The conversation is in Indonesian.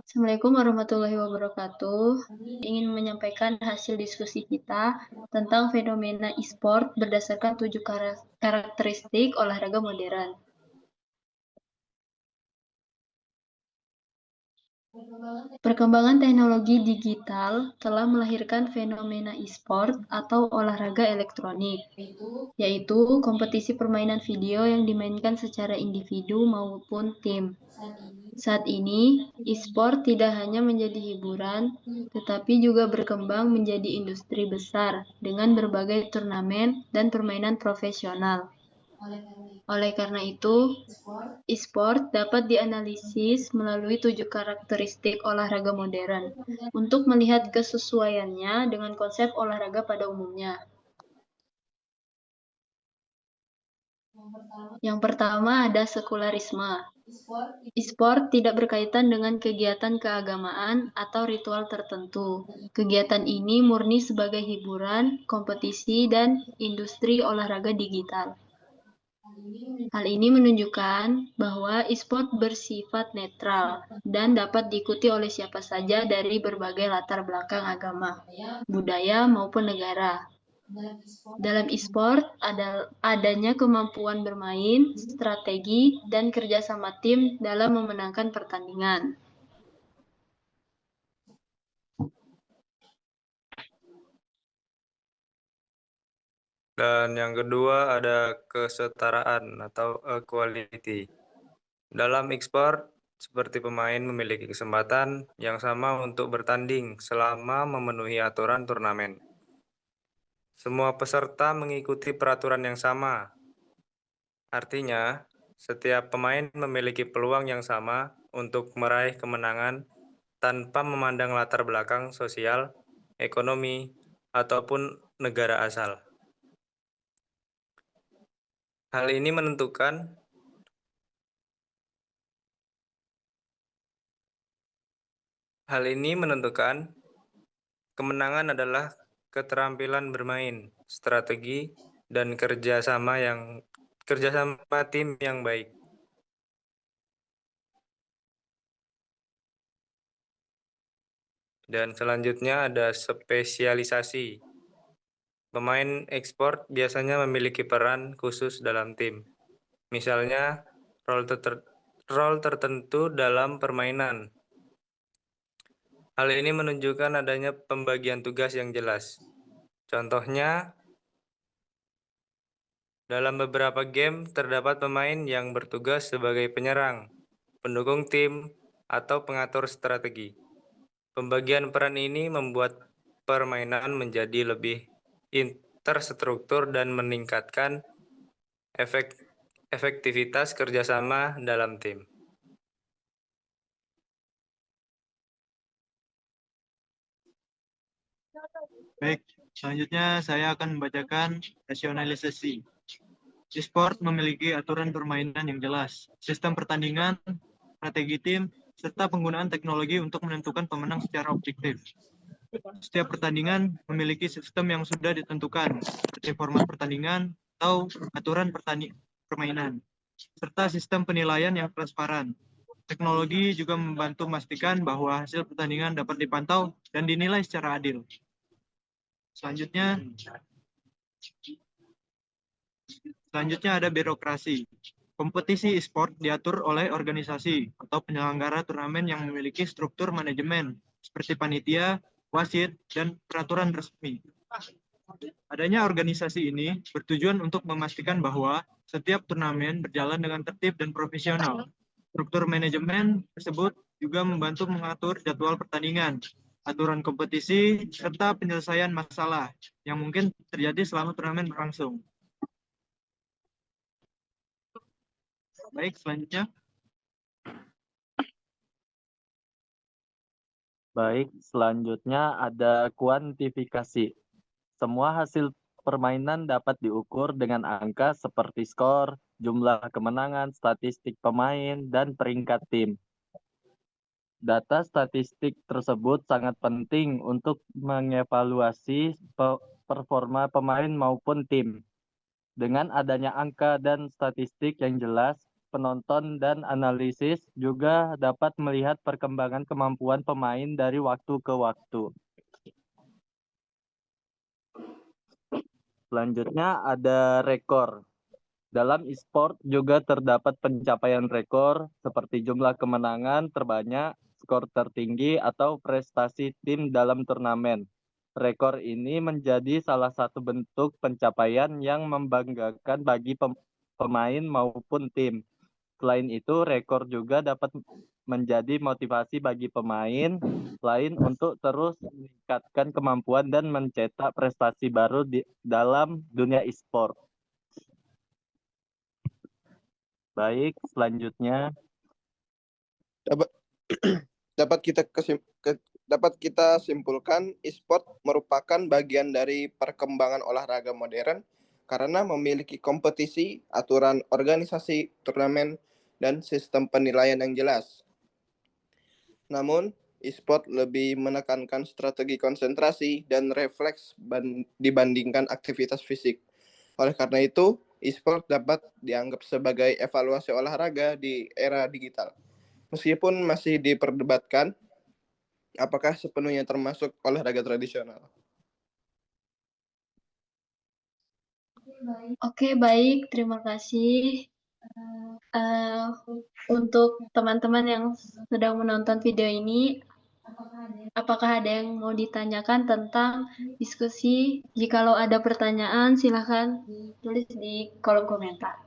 Assalamualaikum warahmatullahi wabarakatuh. Ingin menyampaikan hasil diskusi kita tentang fenomena e-sport berdasarkan 7 karakteristik olahraga modern. Perkembangan teknologi digital telah melahirkan fenomena e-sport atau olahraga elektronik, yaitu kompetisi permainan video yang dimainkan secara individu maupun tim. Saat ini, e-sport tidak hanya menjadi hiburan, tetapi juga berkembang menjadi industri besar dengan berbagai turnamen dan permainan profesional. Oleh karena itu, e-sport dapat dianalisis melalui 7 karakteristik olahraga modern untuk melihat kesesuaiannya dengan konsep olahraga pada umumnya. Yang pertama ada sekularisme. E-sport tidak berkaitan dengan kegiatan keagamaan atau ritual tertentu. Kegiatan ini murni sebagai hiburan, kompetisi, dan industri olahraga digital. Hal ini menunjukkan bahwa e-sport bersifat netral dan dapat diikuti oleh siapa saja dari berbagai latar belakang agama, budaya, maupun negara. Dalam e-sport, adanya kemampuan bermain, strategi, dan kerjasama tim dalam memenangkan pertandingan. Dan yang kedua ada kesetaraan atau equality. Dalam e-sport, seperti pemain memiliki kesempatan yang sama untuk bertanding selama memenuhi aturan turnamen. Semua peserta mengikuti peraturan yang sama. Artinya, setiap pemain memiliki peluang yang sama untuk meraih kemenangan tanpa memandang latar belakang sosial, ekonomi, ataupun negara asal. Hal ini menentukan kemenangan adalah keterampilan bermain, strategi, dan kerjasama tim yang baik. Dan selanjutnya ada spesialisasi. Pemain e-sport biasanya memiliki peran khusus dalam tim. Misalnya, role tertentu dalam permainan. Hal ini menunjukkan adanya pembagian tugas yang jelas. Contohnya, dalam beberapa game terdapat pemain yang bertugas sebagai penyerang, pendukung tim, atau pengatur strategi. Pembagian peran ini membuat permainan menjadi lebih terstruktur dan meningkatkan efektivitas kerjasama dalam tim. Baik, selanjutnya saya akan membacakan rasionalisasi. E-sport memiliki aturan permainan yang jelas, sistem pertandingan, strategi tim, serta penggunaan teknologi untuk menentukan pemenang secara objektif. Setiap pertandingan memiliki sistem yang sudah ditentukan, seperti format pertandingan atau aturan permainan, serta sistem penilaian yang transparan. Teknologi juga membantu memastikan bahwa hasil pertandingan dapat dipantau dan dinilai secara adil. Selanjutnya ada birokrasi. Kompetisi e-sport diatur oleh organisasi atau penyelenggara turnamen yang memiliki struktur manajemen seperti panitia, wasit, dan peraturan resmi. Adanya organisasi ini bertujuan untuk memastikan bahwa setiap turnamen berjalan dengan tertib dan profesional. Struktur manajemen tersebut juga membantu mengatur jadwal pertandingan, aturan kompetisi, serta penyelesaian masalah yang mungkin terjadi selama turnamen berlangsung. Baik, selanjutnya. Baik, selanjutnya ada kuantifikasi. Semua hasil permainan dapat diukur dengan angka seperti skor, jumlah kemenangan, statistik pemain, dan peringkat tim. Data statistik tersebut sangat penting untuk mengevaluasi performa pemain maupun tim. Dengan adanya angka dan statistik yang jelas, penonton dan analisis juga dapat melihat perkembangan kemampuan pemain dari waktu ke waktu. Selanjutnya ada rekor. Dalam e-sport juga terdapat pencapaian rekor seperti jumlah kemenangan terbanyak, skor tertinggi, atau prestasi tim dalam turnamen. Rekor ini menjadi salah satu bentuk pencapaian yang membanggakan bagi pemain maupun tim. Selain itu, rekor juga dapat menjadi motivasi bagi pemain lain untuk terus meningkatkan kemampuan dan mencetak prestasi baru dalam dunia e-sport. Baik, selanjutnya dapat kita simpulkan e-sport merupakan bagian dari perkembangan olahraga modern karena memiliki kompetisi, aturan organisasi, turnamen, dan sistem penilaian yang jelas. Namun, e-sport lebih menekankan strategi konsentrasi dan refleks dibandingkan aktivitas fisik. Oleh karena itu, e-sport dapat dianggap sebagai evaluasi olahraga di era digital. Meskipun masih diperdebatkan, apakah sepenuhnya termasuk olahraga tradisional. Oke, baik. Terima kasih. Untuk teman-teman yang sedang menonton video ini, apakah ada yang mau ditanyakan tentang diskusi? Jikalau ada pertanyaan, silakan tulis di kolom komentar.